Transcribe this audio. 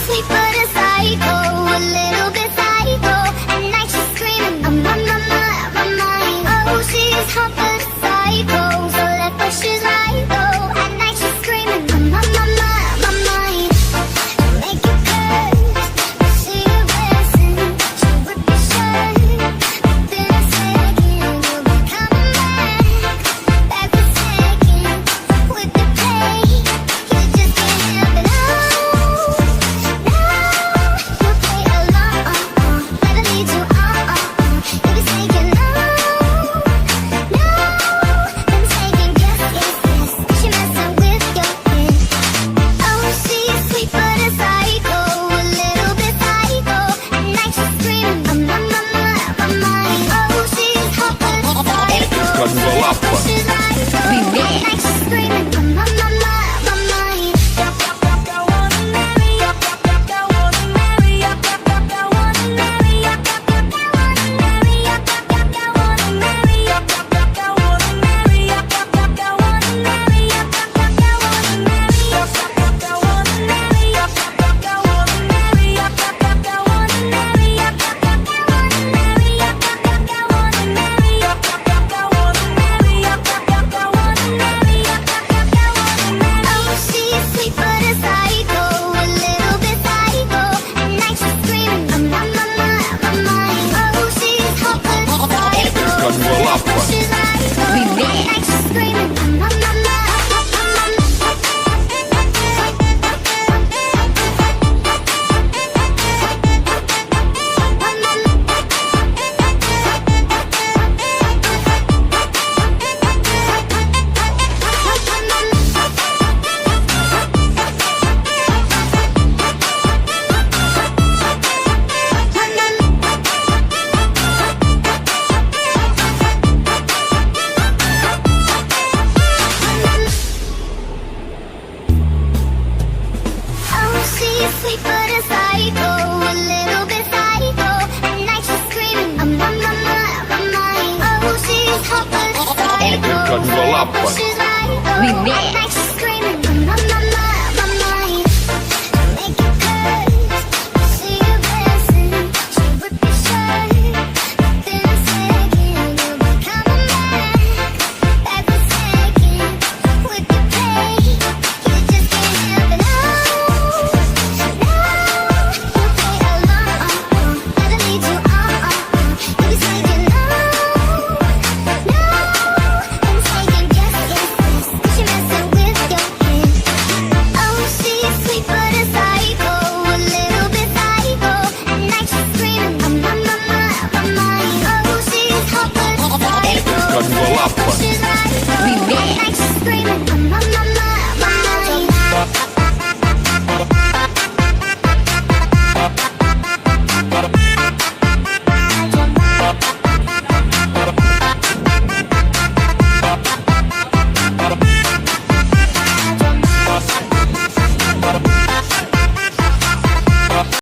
sweet but a psycho, a little bit psycho. At night she's screaming, I'm on my mind. Oh, she's hot but a psycho, so left but she's right though. At night she's screaming, I'm on my mind. She'll make you curse, but she a blessing. She'll rip your shirt, within a second you'll be coming back for seconds. With the play, you just can't help it. No, you play along, never lead you on. You be saying no, then saying yes. She messing with your head. Oh, she's sweet but a psycho, a little bit psycho. At night she's screaming, I'm on my mind. Oh, she's hot but a psycho, so left but she's right though. At night she's screaming, I'm on my mind. Oh, she's sweet but a psycho, a little bit psycho. At night she's screaming, I'm on my mind. Oh, she's hot but a psycho, so left but she's right though. At night she's screaming, I'm on my mind. Oh, she's sweet but a psycho, a little bit psycho. At night she's screaming, I'm on my mind. Oh, she's hot but a psycho, so left but she's right though. At night she's screaming,